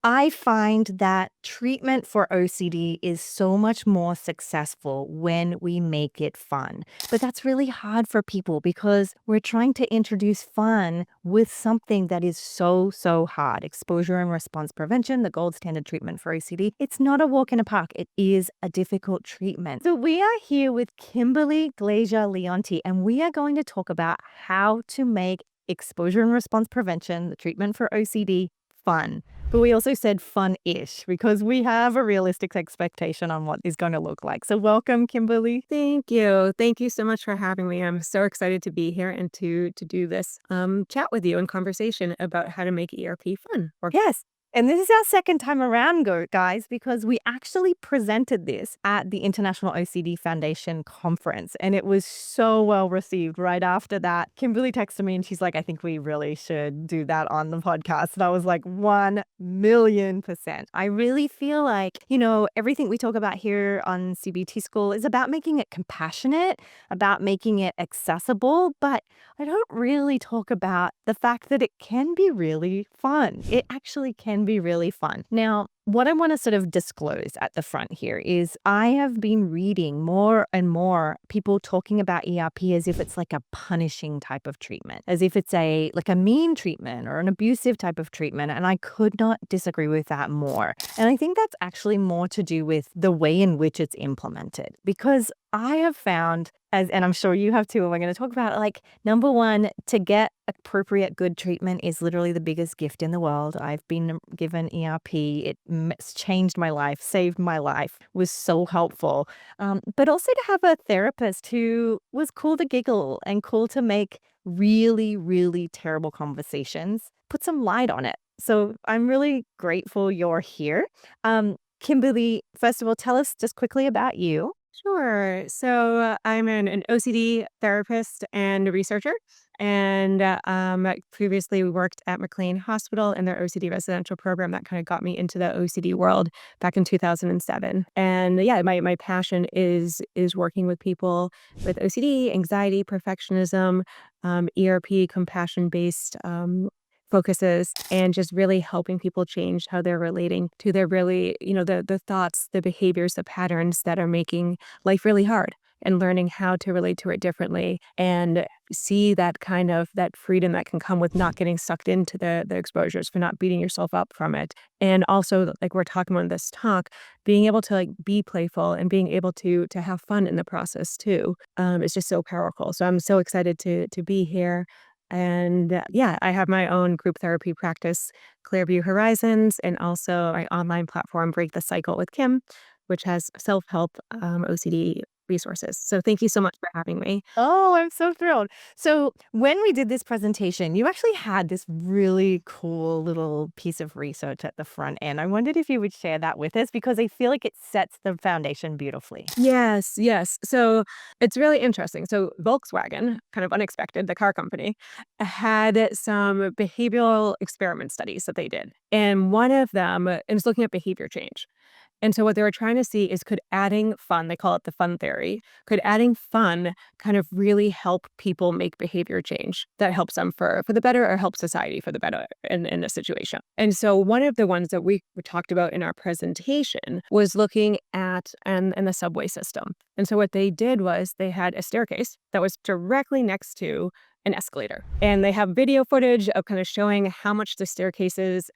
I find that treatment for OCD is so much more successful when we make it fun. But that's really hard for people because we're trying to introduce fun with something that is so, so hard. Exposure and response prevention, the gold standard treatment for OCD. It's not a walk in the park. It is a difficult treatment. So we are here with Kimberly Leonte, and we are going to talk about how to make exposure and response prevention, the treatment for OCD, fun. But we also said fun-ish because we have a realistic expectation on what is going to look like. So welcome, Kimberly. Thank you. Thank you so much for having me. I'm so excited to be here and to do this chat with you and conversation about how to make ERP fun. Or Yes. And this is our second time around, guys, because we actually presented this at the International OCD Foundation conference, and it was so well received. Right after that, Kimberly texted me and she's like, I think we really should do that on the podcast. And I was like, 1,000,000%. I really feel like, everything we talk about here on CBT School is about making it compassionate, about making it accessible, but I don't really talk about the fact that it can be really fun. It actually can be really fun. Now, what I want to sort of disclose at the front here is I have been reading more and more people talking about ERP as if it's like a punishing type of treatment, as if it's like a mean treatment or an abusive type of treatment. And I could not disagree with that more. And I think that's actually more to do with the way in which it's implemented, because I have found, and I'm sure you have too, and we're going to talk about it, like, number one, to get appropriate good treatment is literally the biggest gift in the world. I've been given ERP. It's changed my life, saved my life, was so helpful. But also to have a therapist who was cool to giggle and cool to make really, really terrible conversations, put some light on it. So I'm really grateful you're here. Kimberly, first of all, tell us just quickly about you. Sure. So I'm an OCD therapist and researcher, and I previously worked at McLean Hospital in their OCD residential program. That kind of got me into the OCD world back in 2007. And yeah, my passion is working with people with OCD, anxiety, perfectionism, ERP, compassion based focuses, and just really helping people change how they're relating to their really, the thoughts, the behaviors, the patterns that are making life really hard, and learning how to relate to it differently and see that kind of that freedom that can come with not getting sucked into the exposures, for not beating yourself up from it. And also, like we're talking about in this talk, being able to like be playful and being able to have fun in the process too, is just so powerful. So I'm so excited to be here. And yeah, I have my own group therapy practice, Clearview Horizons, and also my online platform, Break the Cycle with Kim, which has self help OCD resources. So thank you so much for having me. Oh, I'm so thrilled. So when we did this presentation, you actually had this really cool little piece of research at the front end. I wondered if you would share that with us because I feel like it sets the foundation beautifully. Yes, yes. So it's really interesting. So Volkswagen, kind of unexpected, the car company, had some behavioral experiment studies that they did. And one of them is looking at behavior change. And so what they were trying to see is, could adding fun, they call it the fun theory, could adding fun kind of really help people make behavior change that helps them for the better, or help society for the better in a situation. And so one of the ones that we talked about in our presentation was looking at in the subway system. And so what they did was they had a staircase that was directly next to an escalator. And they have video footage of kind of showing how much the staircase is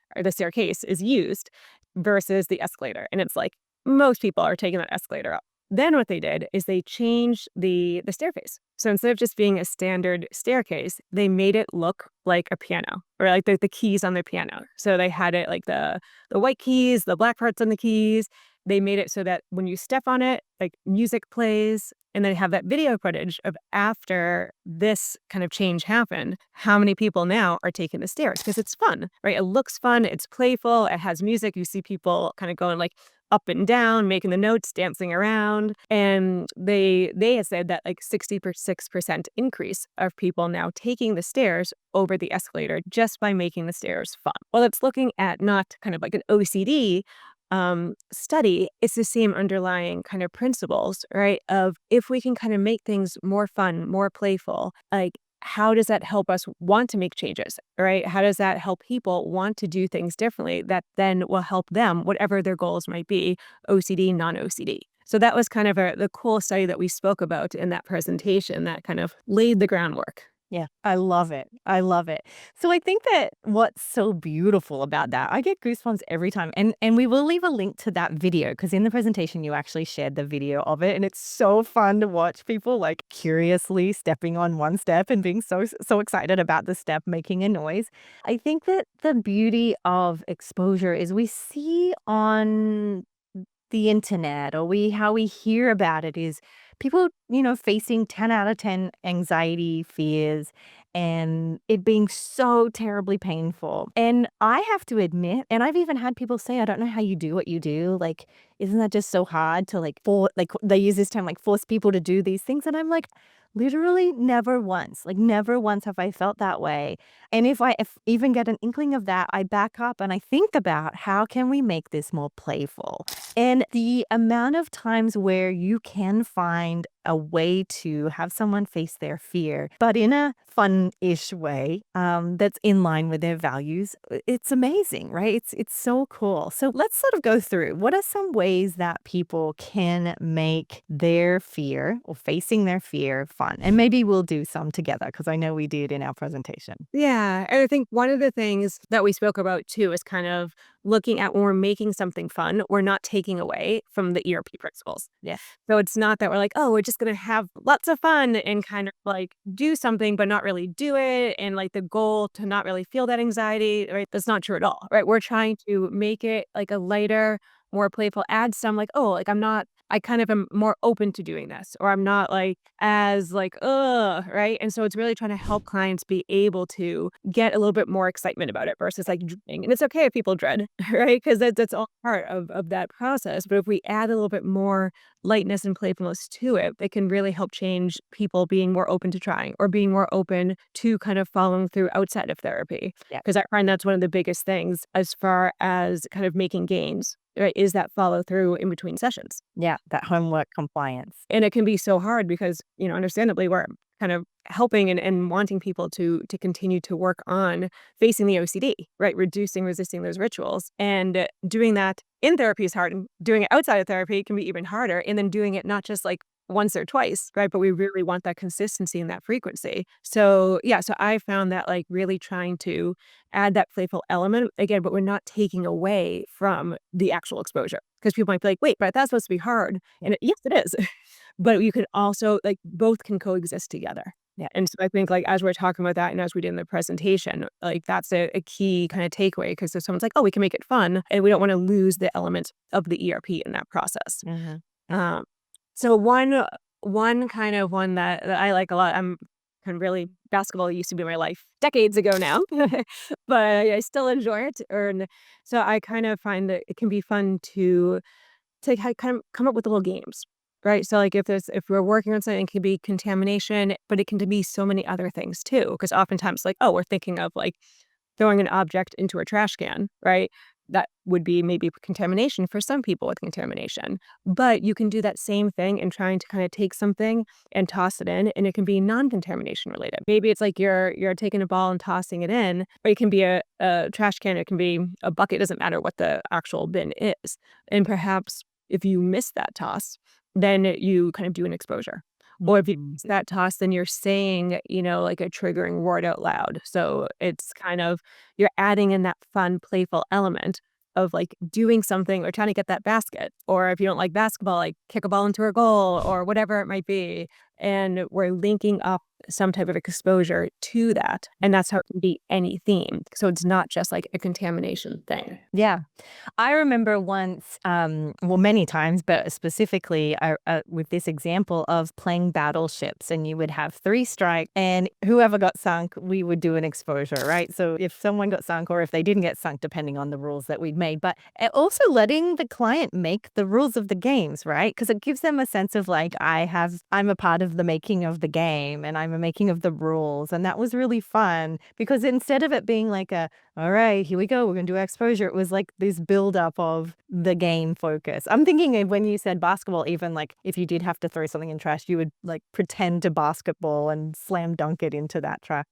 used versus the escalator. And it's like most people are taking that escalator up. Then what they did is they changed the staircase. So instead of just being a standard staircase, they made it look like a piano, or like the keys on the piano. So they had it like the white keys, the black parts on the keys. They made it so that when you step on it, like music plays, and they have that video footage of after this kind of change happened, how many people now are taking the stairs, because it's fun, right? It looks fun, it's playful, it has music. You see people kind of going like up and down, making the notes, dancing around. And they had said that like 66% increase of people now taking the stairs over the escalator just by making the stairs fun. Well, it's looking at not kind of like an OCD study. It's the same underlying kind of principles, right? Of if we can kind of make things more fun, more playful, like how does that help us want to make changes, right? How does that help people want to do things differently that then will help them, whatever their goals might be, OCD, non-OCD? So that was kind of the cool study that we spoke about in that presentation that kind of laid the groundwork. Yeah, I love it. I love it. So I think that what's so beautiful about that, I get goosebumps every time. And we will leave a link to that video because in the presentation you actually shared the video of it, and it's so fun to watch people like curiously stepping on one step and being so excited about the step making a noise. I think that the beauty of exposure is we see on the internet or how we hear about it is people, facing 10 out of 10 anxiety, fears, and it being so terribly painful. And I have to admit, and I've even had people say, I don't know how you do what you do. Like, isn't that just so hard to they use this term, like force people to do these things. And I'm like, literally never once have I felt that way. And if even get an inkling of that, I back up and I think about how can we make this more playful? And the amount of times where you can find a way to have someone face their fear, but in a fun-ish way, that's in line with their values, it's amazing, right? It's so cool. So let's sort of go through what are some ways that people can make their fear or facing their fear fun. And maybe we'll do some together because I know we did in our presentation. Yeah. And I think one of the things that we spoke about too is kind of looking at when we're making something fun, we're not taking away from the ERP principles. Yeah. So it's not that we're like, oh, we're just going to have lots of fun and kind of like do something, but not really do it. And like the goal to not really feel that anxiety, right? That's not true at all, right? We're trying to make it like a lighter, more playful, add some like, oh, like I kind of am more open to doing this, or I'm not like as like, right? And so it's really trying to help clients be able to get a little bit more excitement about it versus like dreading. And it's okay if people dread, right? Because that's all part of that process. But if we add a little bit more lightness and playfulness to it, it can really help change people being more open to trying or being more open to kind of following through outside of therapy. Yeah. Because I find that's one of the biggest things as far as kind of making gains, right? Is that follow through in between sessions. Yeah, that homework compliance. And it can be so hard because, understandably, we're kind of helping and wanting people to continue to work on facing the OCD, right? Resisting those rituals. And doing that in therapy is hard. And doing it outside of therapy can be even harder. And then doing it not just like once or twice, right? But we really want that consistency and that frequency. So yeah, so I found that like really trying to add that playful element again, but we're not taking away from the actual exposure. Because people might be like, wait, but that's supposed to be hard. And yes, it is. But you could also like both can coexist together. Yeah. And so I think like as we're talking about that and as we did in the presentation, like that's a key kind of takeaway because if someone's like, oh, we can make it fun and we don't want to lose the element of the ERP in that process. Mm-hmm. Um, so one kind of one that I like a lot, I'm kind of really basketball used to be my life decades ago now, but I still enjoy it. And so I kind of find that it can be fun to kind of come up with little games. Right. So like if we're working on something, it can be contamination, but it can be so many other things too. Because oftentimes like, oh, we're thinking of like throwing an object into a trash can, right? That would be maybe contamination for some people with contamination. But you can do that same thing and trying to kind of take something and toss it in, and it can be non-contamination related. Maybe it's like you're taking a ball and tossing it in, or it can be a trash can, it can be a bucket, it doesn't matter what the actual bin is. And perhaps if you miss that toss, then you kind of do an exposure. Or if you miss that toss, then you're saying, like a triggering word out loud. So it's kind of, you're adding in that fun, playful element of like doing something or trying to get that basket. Or if you don't like basketball, like kick a ball into a goal or whatever it might be. And we're linking up some type of exposure to that. And that's how it can be any theme. So it's not just like a contamination thing. Yeah. I remember once, many times, but specifically with this example of playing battleships, and you would have 3 strikes, and whoever got sunk, we would do an exposure, right? So if someone got sunk or if they didn't get sunk, depending on the rules that we'd made, but also letting the client make the rules of the games, right? Because it gives them a sense of like, I'm a part of the making of the game and I'm a making of the rules. And that was really fun because instead of it being like all right, here we go, we're going to do exposure, it was like this buildup of the game focus. I'm thinking of when you said basketball, even like if you did have to throw something in trash, you would like pretend to basketball and slam dunk it into that trash.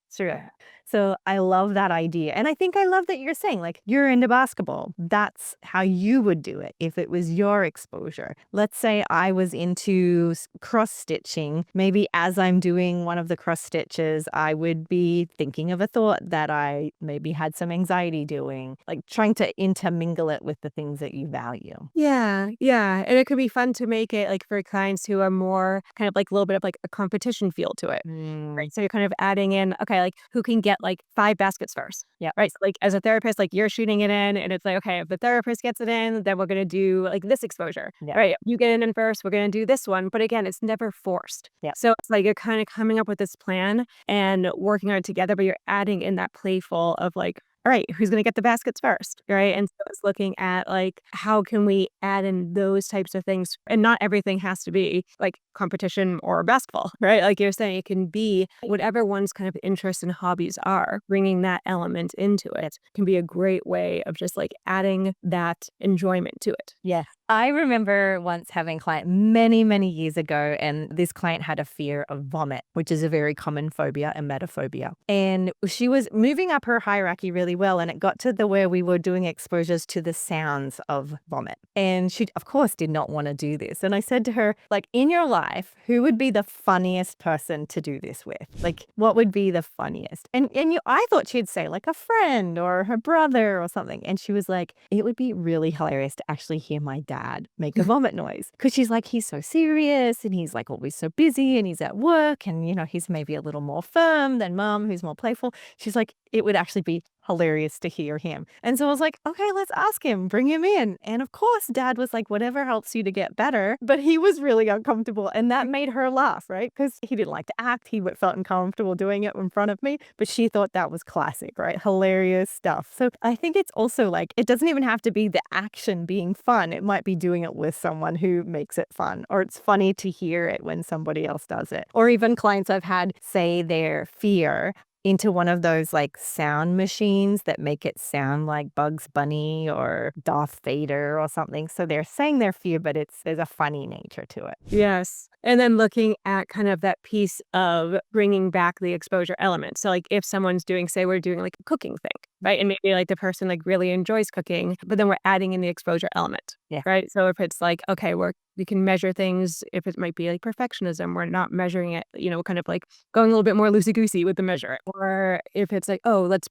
Sure. So I love that idea. And I think I love that you're saying, like, you're into basketball. That's how you would do it if it was your exposure. Let's say I was into cross stitching. Maybe as I'm doing one of the cross stitches, I would be thinking of a thought that I maybe had some anxiety doing, like trying to intermingle it with the things that you value. Yeah, yeah, and it could be fun to make it, like, for clients who are more kind of, like, a little bit of, like, a competition feel to it, right? So you're kind of adding in, okay, like, who can get, like, 5 baskets first? Yeah. Right? So, like, as a therapist, like, you're shooting it in, and it's like, okay, if the therapist gets it in, then we're gonna do, like, this exposure, Yeah. right? You get it in first, we're gonna do this one, but again, it's never forced. Yeah. So it's like you're kinda coming up with this plan and working on it together, but you're adding in that playful of, like, all right, who's gonna get the baskets first, right? And so it's looking at, like, how can we add in those types of things? And not everything has to be, like, competition or basketball, right? Like you're saying, it can be whatever one's kind of interests and hobbies are, bringing that element into it can be a great way of just, like, adding that enjoyment to it. Yeah. I remember once having a client many, many years ago, and this client had a fear of vomit, which is a very common phobia, emetophobia. And she was moving up her hierarchy really well, and it got to the where we were doing exposures to the sounds of vomit. And she, of course, did not want to do this. And I said to her, like, in your life, who would be the funniest person to do this with? Like, what would be the funniest? And I thought she'd say like a friend or her brother or something. And she was like, it would be really hilarious to actually hear my dad make a vomit noise. Because she's like, he's so serious and he's like always so busy and he's at work and, he's maybe a little more firm than mom, who's more playful. She's like, it would actually be hilarious to hear him. And so I was like, okay, let's ask him, bring him in. And of course, dad was like, whatever helps you to get better. But he was really uncomfortable. And that made her laugh, right? Because he didn't like to act. He felt uncomfortable doing it in front of me. But she thought that was classic, right? Hilarious stuff. So I think it's also like, it doesn't even have to be the action being fun. It might be doing it with someone who makes it fun. Or it's funny to hear it when somebody else does it. Or even clients I've had say their fear into one of those like sound machines that make it sound like Bugs Bunny or Darth Vader or something. So they're saying their fear, but there's a funny nature to it. Yes. And then looking at kind of that piece of bringing back the exposure element. So, like, if someone's doing, say, we're doing like a cooking thing, right? And maybe like the person like really enjoys cooking, but then we're adding in the exposure element, Yeah. right? So if it's like, okay, we can measure things. If it might be like perfectionism, we're not measuring it, kind of like going a little bit more loosey goosey with the measure. Or if it's like, oh, let's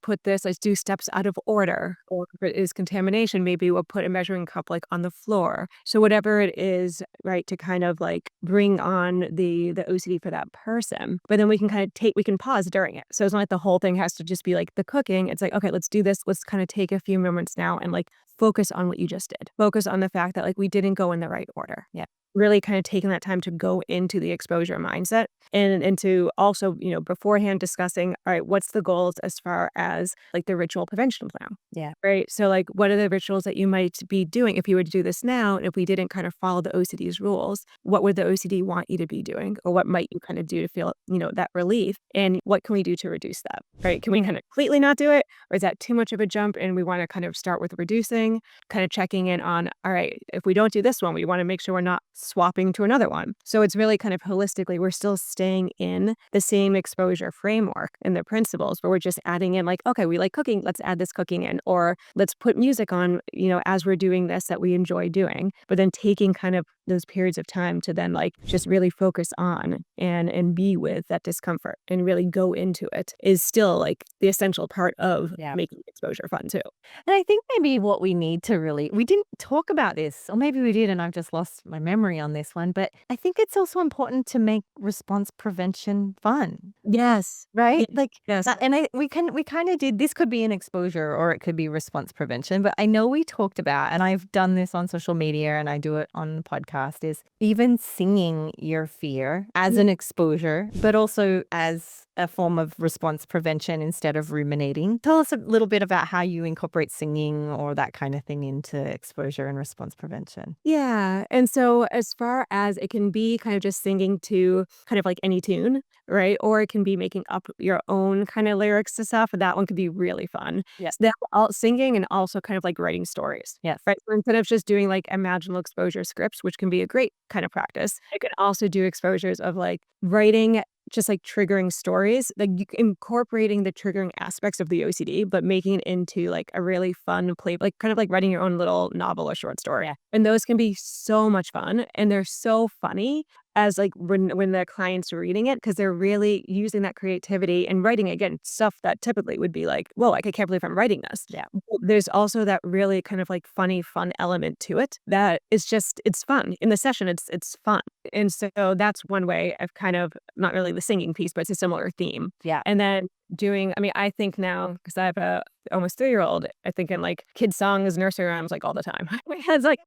do steps out of order. Or if it is contamination, maybe we'll put a measuring cup like on the floor. So whatever it is, right, to kind of like bring on the OCD for that person. But then we can we can pause during it. So it's not like the whole thing has to just be like the cooking. It's like, okay, let's do this. Let's kind of take a few moments now and like focus on what you just did. Focus on the fact that like we didn't go in the right order. Yeah. Really kind of taking that time to go into the exposure mindset and to also, beforehand discussing, all right, what's the goals as far as like the ritual prevention plan? Yeah. Right. So like, what are the rituals that you might be doing if you were to do this now? And if we didn't kind of follow the OCD's rules, what would the OCD want you to be doing? Or what might you kind of do to feel, that relief? And what can we do to reduce that? Right. Can we kind of completely not do it? Or is that too much of a jump? And we want to kind of start with reducing, kind of checking in on, all right, if we don't do this one, we want to make sure we're not swapping to another one. So it's really kind of holistically, we're still staying in the same exposure framework and the principles, but we're just adding in like, okay, we like cooking, let's add this cooking in, or let's put music on, as we're doing this that we enjoy doing, but then taking kind of those periods of time to then like just really focus on and be with that discomfort and really go into it is still like the essential part of making exposure fun too. And I think maybe what we need to we didn't talk about this, or maybe we did and I've just lost my memory on this one, but I think it's also important to make response prevention fun. Yes. Right? Like, Yes. and we kind of did, this could be an exposure or it could be response prevention, but I know we talked about, and I've done this on social media and I do it on the podcast, is even singing your fear as an exposure, but also as a form of response prevention instead of ruminating. Tell us a little bit about how you incorporate singing or that kind of thing into exposure and response prevention. Yeah, and so as far as it can be kind of just singing to kind of like any tune, right? Or it can be making up your own kind of lyrics to stuff, and that one could be really fun. Yeah. So that all singing and also kind of like writing stories, Yes. right? So instead of just doing like imaginal exposure scripts, which can be a great kind of practice, I could also do exposures of like writing just like triggering stories, like incorporating the triggering aspects of the OCD, but making it into like a really fun play, like kind of like writing your own little novel or short story. Yeah. And those can be so much fun. And they're so funny as like when the clients are reading it, because they're really using that creativity and writing again stuff that typically would be like, whoa, I can't believe I'm writing this. Yeah. There's also that really kind of like funny, fun element to it that is just it's fun. In the session, it's fun. And so that's one way of kind of not really the singing piece, but it's a similar theme. Yeah. And then doing, I mean, I think now, because I have a almost 3-year-old, I think in like kids' songs, nursery rhymes, like all the time. It's like,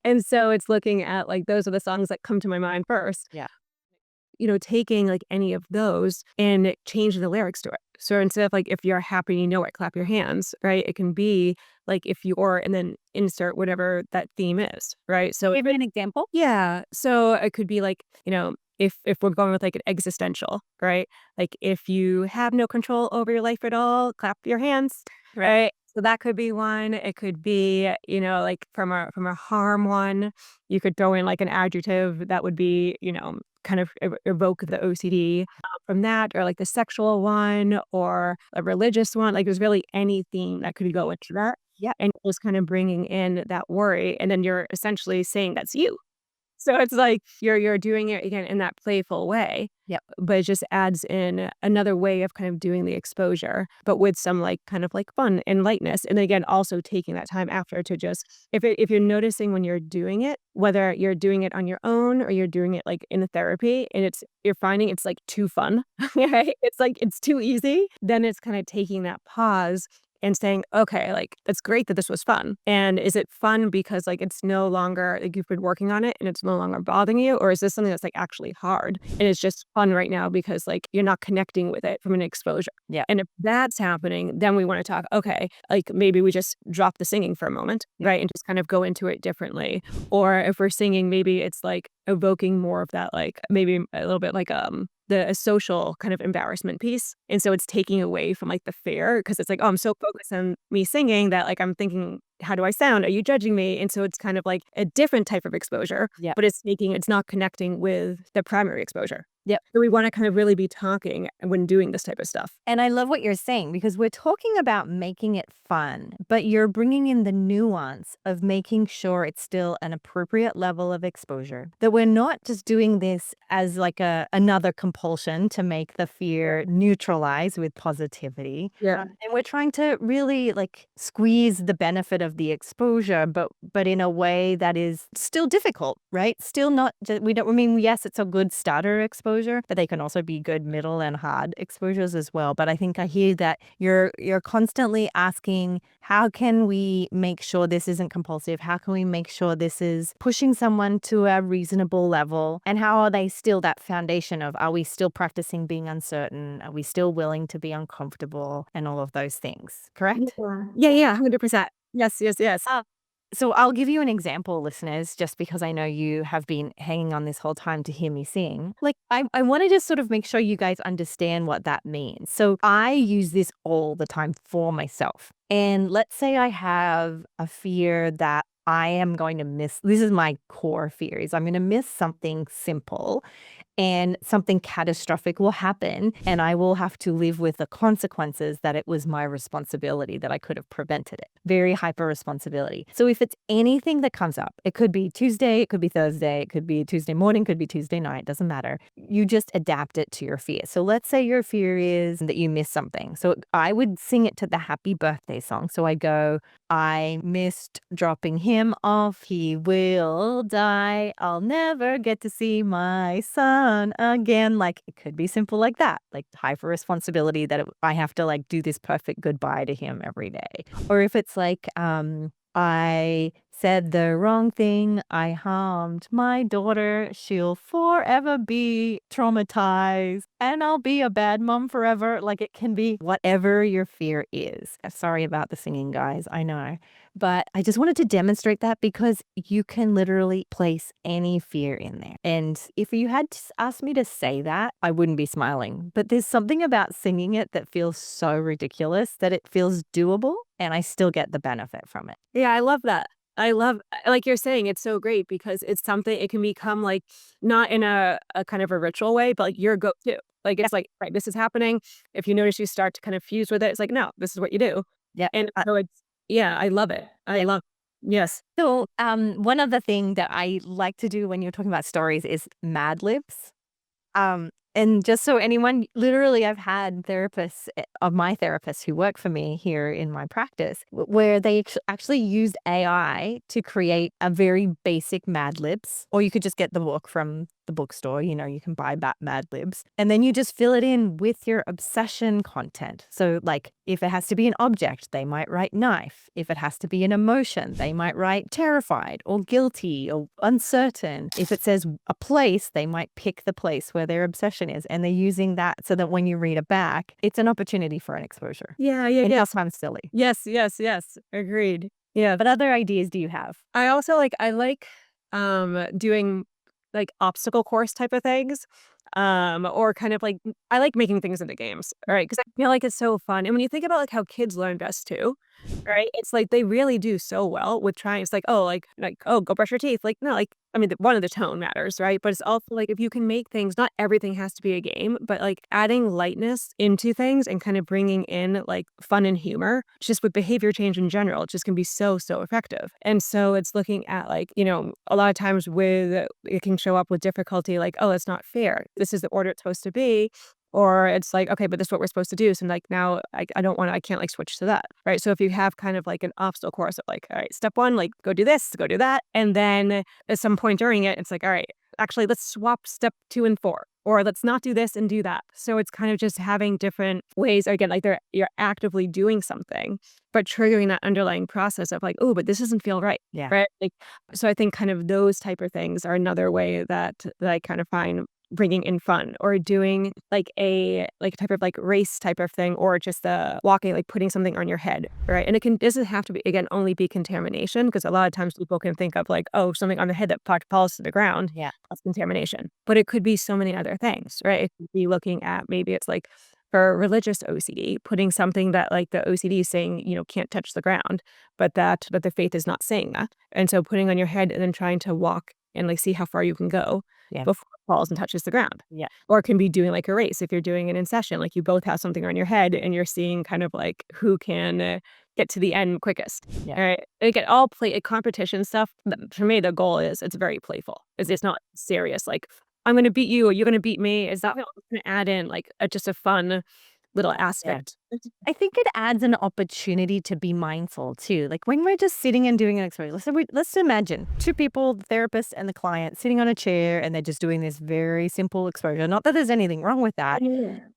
and so it's looking at like those are the songs that come to my mind first. Yeah. Taking like any of those and changing the lyrics to it. So instead of like, if you're happy, you know it, clap your hands, right? It can be like if you're, and then insert whatever that theme is, right? So Give me an example. yeah. So it could be like, if we're going with like an existential, right? Like if you have no control over your life at all, clap your hands, right? So that could be one. It could be, like from a harm one, you could throw in like an adjective that would be, kind of evoke the OCD from that, or like the sexual one or a religious one. Like there's really any theme that could go into that. Yeah. And just kind of bringing in that worry. And then you're essentially saying that's you. So it's like you're doing it again in that playful way. Yep. But it just adds in another way of kind of doing the exposure, but with some like kind of like fun and lightness. And again, also taking that time after to just if you're noticing when you're doing it, whether you're doing it on your own or you're doing it like in a therapy, and you're finding it's like too fun, right? It's like it's too easy. Then it's kind of taking that pause and saying, okay, like, it's great that this was fun. And is it fun because like it's no longer like you've been working on it and it's no longer bothering you? Or is this something that's like actually hard and it's just fun right now because like you're not connecting with it from an exposure? Yeah. And if that's happening, then we want to talk, okay, like maybe we just drop the singing for a moment, right? And just kind of go into it differently. Or if we're singing, maybe it's like evoking more of that, like maybe a little bit like the social kind of embarrassment piece. And so it's taking away from like the fear because it's like, oh, I'm so focused on me singing that like I'm thinking, how do I sound? Are you judging me? And so it's kind of like a different type of exposure, Yeah. but it's not connecting with the primary exposure. Yep. So we want to kind of really be talking when doing this type of stuff. And I love what you're saying because we're talking about making it fun, but you're bringing in the nuance of making sure it's still an appropriate level of exposure. That we're not just doing this as like another compulsion to make the fear neutralize with positivity. Yeah. And we're trying to really like squeeze the benefit of the exposure, but in a way that is still difficult, right? Still not, we don't, I mean, yes, it's a good starter exposure, but they can also be good middle and hard exposures as well. But I think I hear that you're constantly asking, how can we make sure this isn't compulsive? How can we make sure this is pushing someone to a reasonable level? And how are they still that foundation of, are we still practicing being uncertain? Are we still willing to be uncomfortable and all of those things? Correct? Yeah, 100%. Yes. So I'll give you an example, listeners, just because I know you have been hanging on this whole time to hear me sing. Like, I want to just sort of make sure you guys understand what that means. So I use this all the time for myself. And let's say I have a fear that I am going to miss. This is my core fear is I'm going to miss something simple and something catastrophic will happen and I will have to live with the consequences that it was my responsibility, that I could have prevented it. Very hyper responsibility. So if it's anything that comes up, it could be Tuesday, it could be Thursday, it could be Tuesday morning, could be Tuesday night, doesn't matter. You just adapt it to your fear. So let's say your fear is that you miss something. So I would sing it to the happy birthday song. So I go, I missed dropping him off. He will die. I'll never get to see my son again. Like it could be simple like that, like hyper responsibility that I have to like do this perfect goodbye to him every day. Or if it's like, I said the wrong thing. I harmed my daughter. She'll forever be traumatized and I'll be a bad mom forever. Like it can be whatever your fear is. Sorry about the singing, guys. I know. But I just wanted to demonstrate that because you can literally place any fear in there. And if you had asked me to say that, I wouldn't be smiling. But there's something about singing it that feels so ridiculous that it feels doable and I still get the benefit from it. Yeah, I love that. I love like you're saying, it's so great because it's something it can become, like, not in a kind of a ritual way, but, like, your go-to. Like, it's like, "Right, this is happening." If you notice you start to kind of fuse with it, it's like, "No, this is what you do." Yeah. And so it's yeah, I love it. I Yeah. love yes. So, one other thing that I like to do when you're talking about stories is Mad Libs. And just so anyone, literally, I've had therapists of my therapists who work for me here in my practice, where they actually used AI to create a very basic Mad Libs, or you could just get the book from the bookstore. You can buy Mad Libs, and then you just fill it in with your obsession content. So, like, if it has to be an object, they might write knife. If it has to be an emotion, they might write terrified or guilty or uncertain. If it says a place, they might pick the place where their obsession is. And they're using that so that when you read it back, it's an opportunity for an exposure. Yeah, yeah, It yeah. just sounds silly. Yes, yes, yes. Agreed. Yeah. But other ideas do you have? I also I like, doing, like, obstacle course type of things, or kind of, like I like making things into games, right? Because I feel like it's so fun, and when you think about, like, how kids learn best too, right? It's like they really do so well with trying it's like, "Oh, go brush your teeth." Like, no, like, I mean, the one of the tone matters, right? But it's also, like, if you can make things not everything has to be a game, but, like, adding lightness into things and kind of bringing in, like, fun and humor, just with behavior change in general, it just can be so, so effective. And so it's looking at, like, a lot of times with it can show up with difficulty, like, "Oh, that's not fair. This is the order it's supposed to be." Or it's like, "Okay, but this is what we're supposed to do." So, like, now I don't wanna I can't, like, switch to that, right? So if you have kind of like an obstacle course of like, "All right, step 1, like, go do this, go do that." And then at some point during it, it's like, "All right, actually, let's swap step 2 and 4, or let's not do this and do that." So it's kind of just having different ways, again, like you're actively doing something, but triggering that underlying process of like, "Oh, but this doesn't feel right." Yeah. Right? Like, so I think kind of those type of things are another way that I kind of find bringing in fun or doing like a type of like race type of thing or just the walking, like putting something on your head, right? And doesn't have to be, again, only be contamination because a lot of times people can think of like, oh, something on the head that falls to the ground, Yeah. that's contamination. But it could be so many other things, right? It could be looking at maybe it's like for religious OCD, putting something that like the OCD is saying, can't touch the ground, but the faith is not saying that. And so putting on your head and then trying to walk and like see how far you can go Yeah. before it falls and touches the ground. Yeah. Or it can be doing like a race if you're doing it in session, like you both have something on your head and you're seeing kind of like who can get to the end quickest. Yeah. All right. Again, all play competition stuff. For me, the goal is it's very playful. It's not serious. Like I'm going to beat you or you're going to beat me. Is that going to add in like just a fun little Yeah. aspect? I think it adds an opportunity to be mindful too. Like when we're just sitting and doing an experiment, let's imagine two people, the therapist and the client, sitting on a chair and they're just doing this very simple exposure. Not that there's anything wrong with that,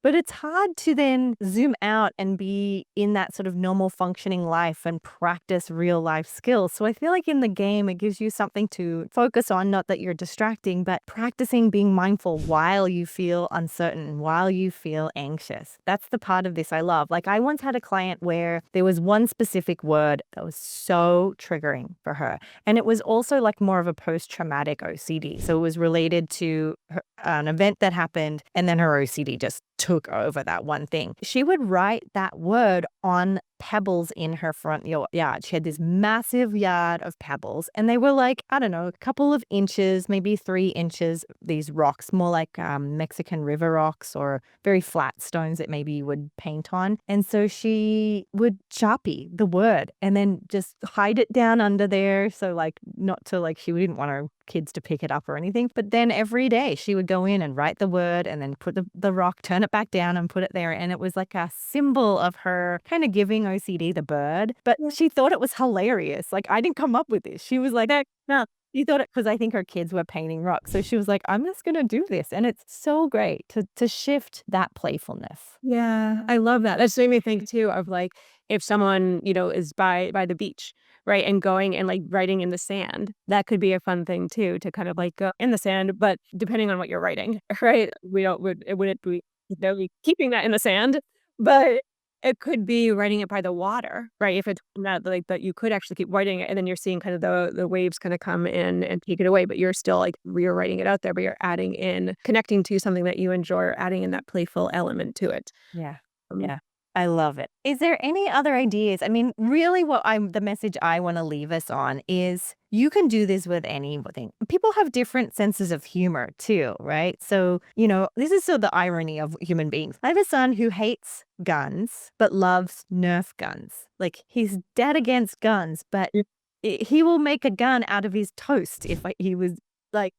but it's hard to then zoom out and be in that sort of normal functioning life and practice real life skills. So I feel like in the game, it gives you something to focus on, not that you're distracting, but practicing being mindful while you feel uncertain, while you feel anxious. That's the part of this I love. Like I once had a client where there was one specific word that was so triggering for her. And it was also like more of a post-traumatic OCD. So it was related to an event that happened and then her OCD just took over that one thing. She would write that word on pebbles in her front yard. She had this massive yard of pebbles and they were like, I don't know, a couple of inches, maybe 3 inches, these rocks, more like Mexican river rocks or very flat stones that maybe you would paint on. And so she would Sharpie the word and then just hide it down under there. So like not to like, she didn't want her kids to pick it up or anything. But then every day she would go in and write the word and then put the rock, turn it back down and put it there. And it was like a symbol of her kind of giving OCD the bird. But she thought it was hilarious. Like I didn't come up with this. She was like, no. She thought it because I think her kids were painting rocks. So she was like, I'm just going to do this. And it's so great to shift that playfulness. Yeah, I love that. That's made me think too of like if someone, is by the beach, right? And going and like writing in the sand. That could be a fun thing too, to kind of like go in the sand, but depending on what you're writing, right? It wouldn't be, they'll be keeping that in the sand, but it could be writing it by the water, right? If it's not like that, you could actually keep writing it, and then you're seeing kind of the waves kind of come in and take it away, but you're still like rewriting it out there, but you're adding in, connecting to something that you enjoy, or adding in that playful element to it. Yeah. Um, Yeah. I love it. Is there any other ideas? I mean, really the message I want to leave us on is you can do this with anything. People have different senses of humor too, right? So, this is so the irony of human beings. I have a son who hates guns but loves Nerf guns. Like he's dead against guns, but yeah. he will make a gun out of his toast if he was like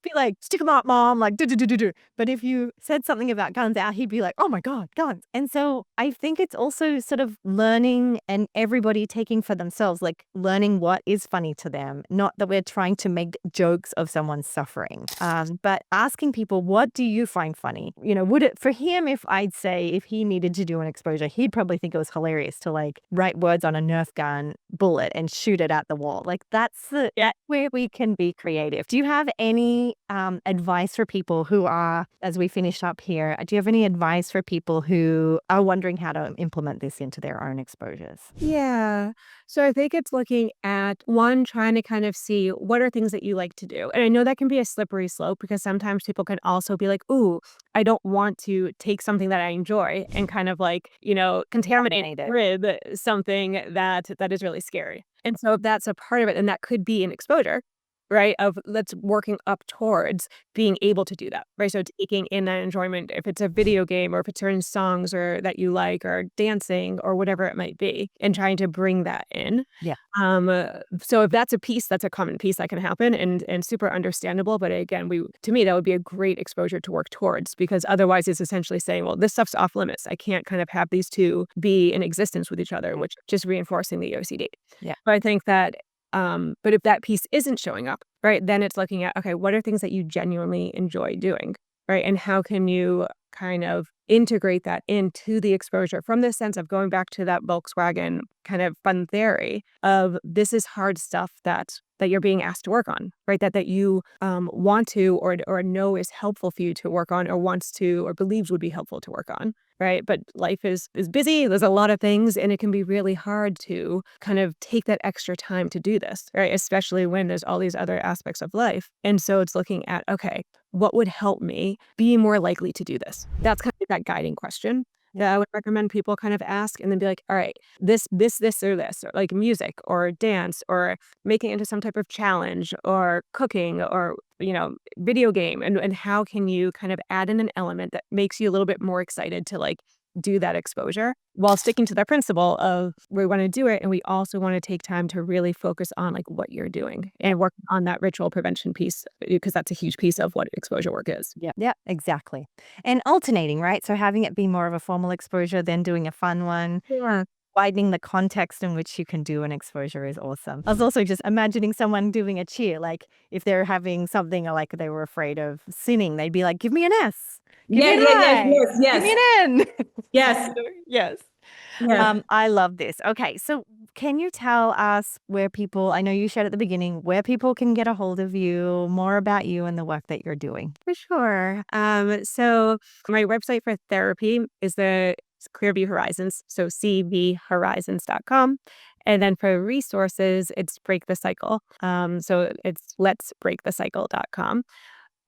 be like, "Stick 'em up, mom," like, "Do, do, do, do, do." But if you said something about guns out, he'd be like, "Oh my God, guns." And so I think it's also sort of learning and everybody taking for themselves, like learning what is funny to them. Not that we're trying to make jokes of someone's suffering, but asking people, what do you find funny? Would it, for him, if I'd say if he needed to do an exposure, he'd probably think it was hilarious to like write words on a Nerf gun bullet and shoot it at the wall. Like that's where we can be creative. Do you have any advice for people who are, as we finish up here, do you have any advice for people who are wondering how to implement this into their own exposures? Yeah. So I think it's looking at one, trying to kind of see what are things that you like to do. And I know that can be a slippery slope, because sometimes people can also be like, ooh, I don't want to take something that I enjoy and kind of like, contaminate Contaminate it. with something that is really scary. And so if that's a part of it, and that could be an exposure, right? Of let's working up towards being able to do that, right? So taking in that enjoyment, if it's a video game or if it's certain songs or that you like, or dancing or whatever it might be, and trying to bring that in. Yeah. So if that's a piece, that's a common piece that can happen, and super understandable. But again, to me, that would be a great exposure to work towards, because otherwise it's essentially saying, well, this stuff's off limits. I can't kind of have these two be in existence with each other, which just reinforcing the OCD. Yeah. But I think that but if that piece isn't showing up, right, then it's looking at, okay, what are things that you genuinely enjoy doing, right? And how can you kind of integrate that into the exposure, from the sense of going back to that Volkswagen kind of fun theory of this is hard stuff that you're being asked to work on, right? That you want to, or know is helpful for you to work on, or wants to, or believes would be helpful to work on. Right. But life is busy. There's a lot of things, and it can be really hard to kind of take that extra time to do this, right? Especially when there's all these other aspects of life. And so it's looking at, okay, what would help me be more likely to do this? That's kind of that guiding question that I would recommend people kind of ask, and then be like, all right, this, or this, or like music or dance, or making it into some type of challenge, or cooking, or video game, and how can you kind of add in an element that makes you a little bit more excited to like do that exposure, while sticking to that principle of we want to do it, and we also want to take time to really focus on like what you're doing and work on that ritual prevention piece, because that's a huge piece of what exposure work is. Yeah. Yeah, exactly. And alternating, right? So having it be more of a formal exposure, then doing a fun one. Yeah. Widening the context in which you can do an exposure is awesome. I was also just imagining someone doing a cheer, like if they're having something or like they were afraid of sinning, they'd be like, "Give me an S, give me Yes, an yes, yes, I, yes, give me yes, an N." yes, Yes. yes. I love this. Okay, so can you tell us where people, I know you shared at the beginning, where people can get a hold of you, more about you and the work that you're doing? For sure. So my website for therapy is the Clearview Horizons, so cvhorizons.com. And then for resources, it's Break the Cycle. So it's letsbreakthecycle.com.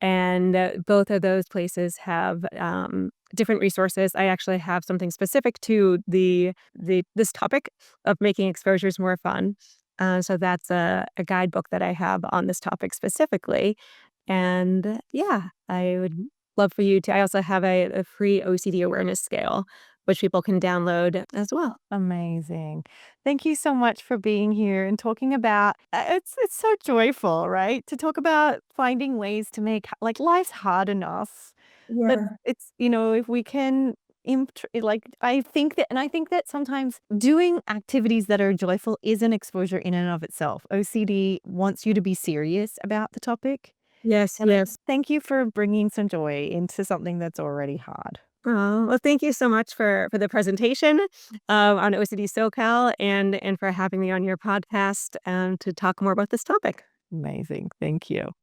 And both of those places have different resources. I actually have something specific to this topic of making exposures more fun. So that's a guidebook that I have on this topic specifically. And yeah, I would love for you to. I also have a free OCD awareness scale, which people can download as well. Amazing. Thank you so much for being here and talking about it's so joyful, right? To talk about finding ways to make like life's hard enough. But Yeah. it's, if we can like I think that sometimes doing activities that are joyful is an exposure in and of itself. OCD wants you to be serious about the topic. Yes, And yes. thank you for bringing some joy into something that's already hard. Well, thank you so much for the presentation on OCD SoCal and for having me on your podcast to talk more about this topic. Amazing. Thank you.